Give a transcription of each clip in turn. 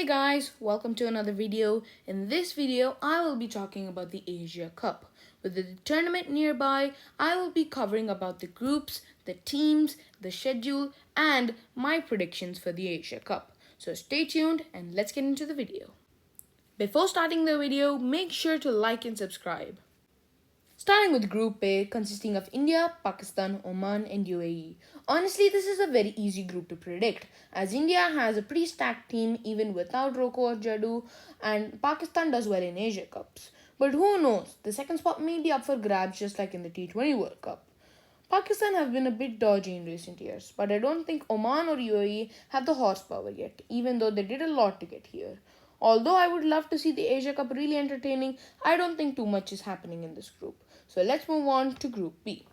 Hey guys, welcome to another video. In this video, I will be talking about the Asia Cup. With the tournament nearby, I will be covering about the groups, the teams, the schedule, and my predictions for the Asia Cup. So stay tuned and let's get into the video. Before starting the video, make sure to like and subscribe. Starting with Group A, consisting of India, Pakistan, Oman, and UAE. Honestly, this is a very easy group to predict, as India has a pretty stacked team even without Roko or Jadoo, and Pakistan does well in Asia Cups. But who knows, the second spot may be up for grabs just like in the T20 World Cup. Pakistan have been a bit dodgy in recent years, but I don't think Oman or UAE have the horsepower yet, even though they did a lot to get here. Although I would love to see the Asia Cup really entertaining, I don't think too much is happening in this group. So let's move on to Group B.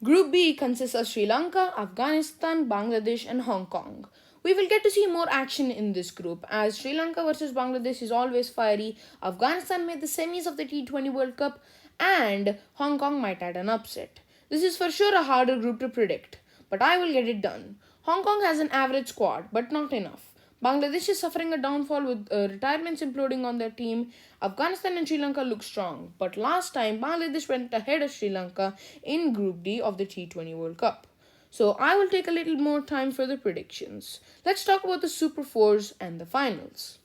Group B consists of Sri Lanka, Afghanistan, Bangladesh, and Hong Kong. We will get to see more action in this group, as Sri Lanka versus Bangladesh is always fiery, Afghanistan made the semis of the T20 World Cup, and Hong Kong might add an upset. This is for sure a harder group to predict, but I will get it done. Hong Kong has an average squad, but not enough. Bangladesh is suffering a downfall with retirements imploding on their team. Afghanistan and Sri Lanka look strong, but last time Bangladesh went ahead of Sri Lanka in Group D of the T20 World Cup. So I will take a little more time for the predictions. Let's talk about the Super Fours and the finals.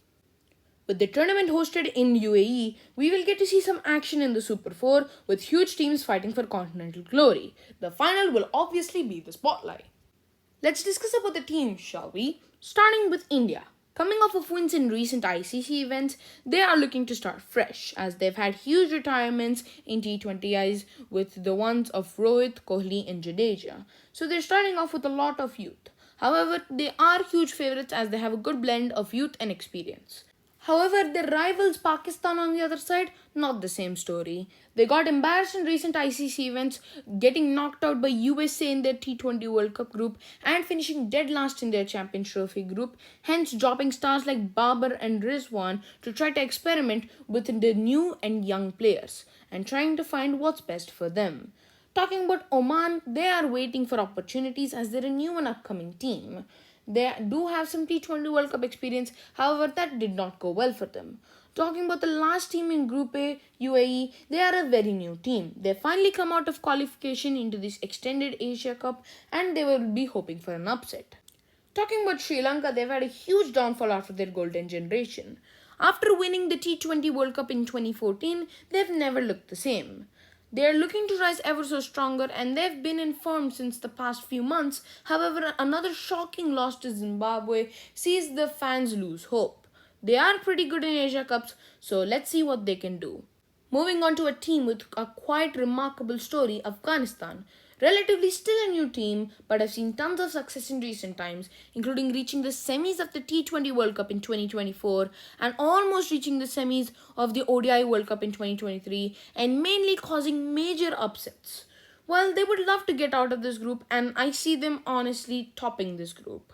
With the tournament hosted in UAE, we will get to see some action in the Super 4 with huge teams fighting for continental glory. The final will obviously be the spotlight. Let's discuss about the teams, shall we? Starting with India. Coming off of wins in recent ICC events, they are looking to start fresh as they've had huge retirements in T20Is with the ones of Rohit, Kohli and Jadeja. So they're starting off with a lot of youth. However, they are huge favourites as they have a good blend of youth and experience. However, their rivals Pakistan on the other side, not the same story. They got embarrassed in recent ICC events, getting knocked out by USA in their T20 World Cup group and finishing dead last in their Champions Trophy group, hence dropping stars like Babar and Rizwan to try to experiment with the new and young players and trying to find what's best for them. Talking about Oman, they are waiting for opportunities as they're a new and upcoming team. They do have some T20 World Cup experience, however, that did not go well for them. Talking about the last team in Group A, UAE, they are a very new team. They finally come out of qualification into this extended Asia Cup and they will be hoping for an upset. Talking about Sri Lanka, they've had a huge downfall after their golden generation. After winning the T20 World Cup in 2014, they've never looked the same. They are looking to rise ever so stronger and they've been in form since the past few months. However, another shocking loss to Zimbabwe sees the fans lose hope. They are pretty good in Asia Cups, so let's see what they can do. Moving on to a team with a quite remarkable story, Afghanistan. Relatively still a new team, but have seen tons of success in recent times, including reaching the semis of the T20 World Cup in 2024 and almost reaching the semis of the ODI World Cup in 2023 and mainly causing major upsets. Well, they would love to get out of this group and I see them honestly topping this group.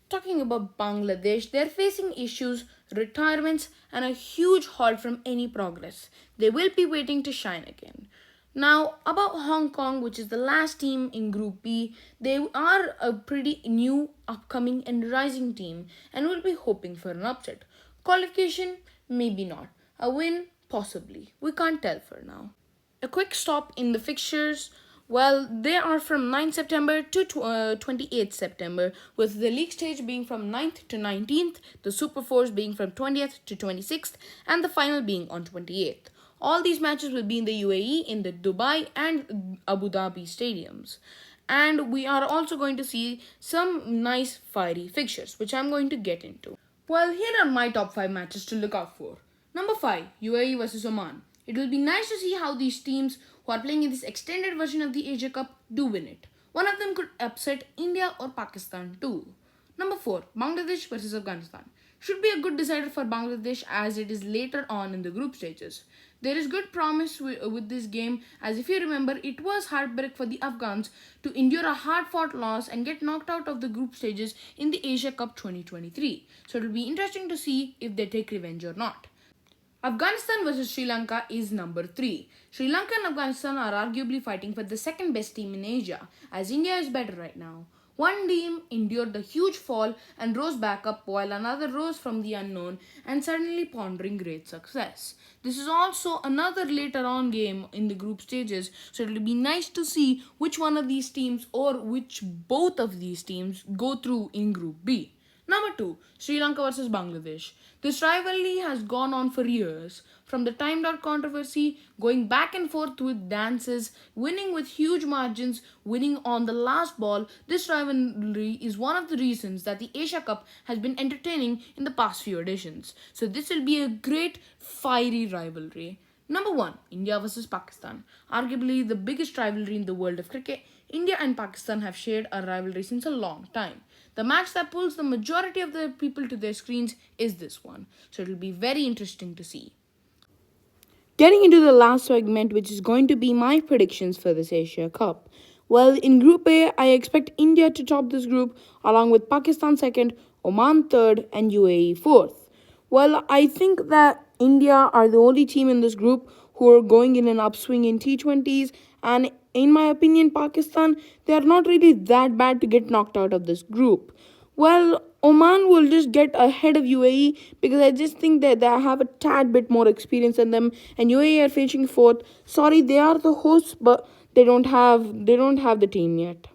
Talking about Bangladesh, they're facing issues, retirements, and a huge halt from any progress. They will be waiting to shine again. Now, about Hong Kong, which is the last team in Group B, they are a pretty new, upcoming, and rising team and will be hoping for an upset. Qualification? Maybe not. A win? Possibly. We can't tell for now. A quick stop in the fixtures. Well, they are from 9th September to 28th September, with the league stage being from 9th to 19th, the Super 4s being from 20th to 26th, and the final being on 28th. All these matches will be in the UAE, in the Dubai and Abu Dhabi stadiums. And we are also going to see some nice fiery fixtures, which I'm going to get into. Well, here are my top 5 matches to look out for. Number 5, UAE versus Oman. It will be nice to see how these teams who are playing in this extended version of the Asia Cup do win it. One of them could upset India or Pakistan too. Number 4, Bangladesh versus Afghanistan. Should be a good decider for Bangladesh as it is later on in the group stages. There is good promise with this game, as if you remember, it was heartbreak for the Afghans to endure a hard-fought loss and get knocked out of the group stages in the Asia Cup 2023. So it will be interesting to see if they take revenge or not. Afghanistan versus Sri Lanka is number 3. Sri Lanka and Afghanistan are arguably fighting for the second best team in Asia, as India is better right now. One team endured the huge fall and rose back up, while another rose from the unknown and suddenly pondering great success. This is also another later on game in the group stages, so it'll be nice to see which one of these teams or which both of these teams go through in Group B. Number 2, Sri Lanka versus Bangladesh. This rivalry has gone on for years. From the time dot controversy, going back and forth with dances, winning with huge margins, winning on the last ball, this rivalry is one of the reasons that the Asia Cup has been entertaining in the past few editions. So this will be a great fiery rivalry. Number 1, India versus Pakistan. Arguably the biggest rivalry in the world of cricket, India and Pakistan have shared a rivalry since a long time. The match that pulls the majority of the people to their screens is this one, so it'll be very interesting to see. Getting into the last segment, which is going to be my predictions for this Asia Cup. Well, in Group A, I expect India to top this group, along with Pakistan second, Oman third, and UAE fourth. Well, I think that India are the only team in this group who are going in an upswing in T20s, and in my opinion, Pakistan, they are not really that bad to get knocked out of this group. Well, Oman will just get ahead of UAE because I just think that they have a tad bit more experience than them, and UAE are finishing fourth. Sorry, they are the hosts, but they don't have the team yet.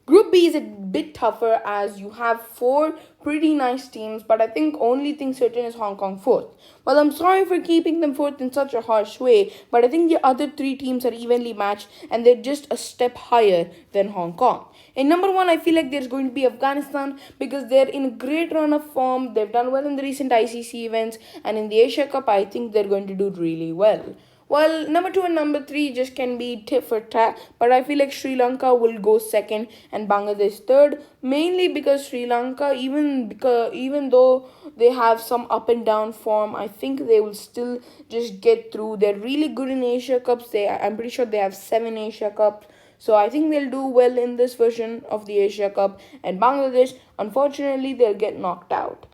Group B is a bit tougher as you have four pretty nice teams, but I think only thing certain is Hong Kong fourth. Well, I'm sorry for keeping them fourth in such a harsh way, but I think the other three teams are evenly matched and they're just a step higher than Hong Kong. In number one, I feel like there's going to be Afghanistan because they're in a great run of form. They've done well in the recent ICC events, and in the Asia Cup, I think they're going to do really well. Well, number two and number three just can be tit for tat, but I feel like Sri Lanka will go second and Bangladesh third, mainly because Sri Lanka, even though they have some up and down form, I think they will still just get through. They're really good in Asia Cups. I'm pretty sure they have 7 Asia Cups. So I think they'll do well in this version of the Asia Cup. And Bangladesh, unfortunately, they'll get knocked out.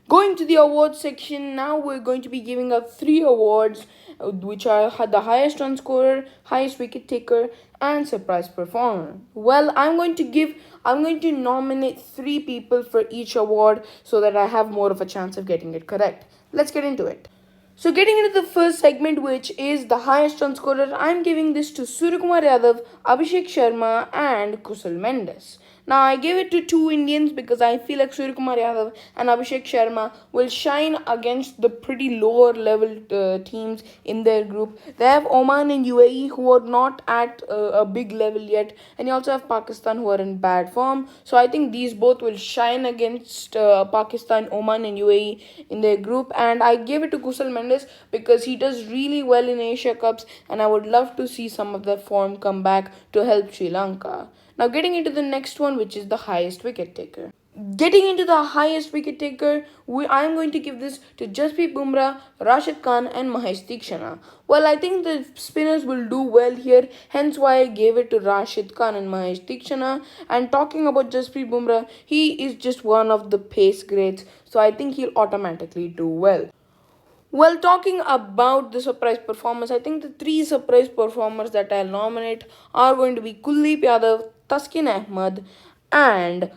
Going to the awards section, now we're going to be giving out 3 awards, which are the highest run scorer, highest wicket taker, and surprise performer. Well, I'm going to nominate 3 people for each award so that I have more of a chance of getting it correct. Let's get into it. So getting into the first segment, which is the highest run scorer, I'm giving this to Suryakumar Yadav, Abhishek Sharma, and Kusal Mendes. Now I gave it to 2 Indians because I feel like Suryakumar Yadav and Abhishek Sharma will shine against the pretty lower level teams in their group. They have Oman and UAE who are not at a big level yet, and you also have Pakistan who are in bad form. So I think these both will shine against Pakistan, Oman, and UAE in their group. And I gave it to Kusal Mendes because he does really well in Asia Cups, and I would love to see some of that form come back to help Sri Lanka. Now getting into the next one, which is the highest wicket taker. Getting into the highest wicket taker, I am going to give this to Jasprit Bumrah, Rashid Khan, and Mahesh Theekshana. Well, I think the spinners will do well here, hence why I gave it to Rashid Khan and Mahesh Theekshana. And talking about Jasprit Bumrah, he is just one of the pace greats, so I think he'll automatically do well. Well, talking about the surprise performers, I think the 3 surprise performers that I'll nominate are going to be Kuldeep Yadav, Taskin Ahmed, and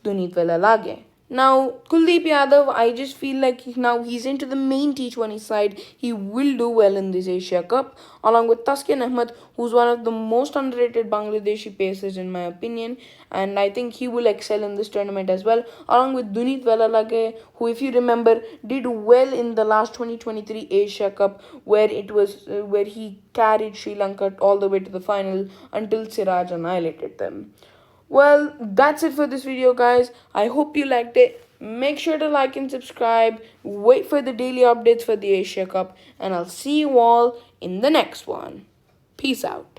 Dunit Velalage. Now, Kuldeep Yadav, I just feel like now he's into the main T20 side. He will do well in this Asia Cup, along with Taskin Ahmed, who's one of the most underrated Bangladeshi pacers in my opinion, and I think he will excel in this tournament as well, along with Dunit Velalage, who, if you remember, did well in the last 2023 Asia Cup, where where he carried Sri Lanka all the way to the final until Siraj annihilated them. Well, that's it for this video, guys. I hope you liked it. Make sure to like and subscribe. Wait for the daily updates for the Asia Cup. And I'll see you all in the next one. Peace out.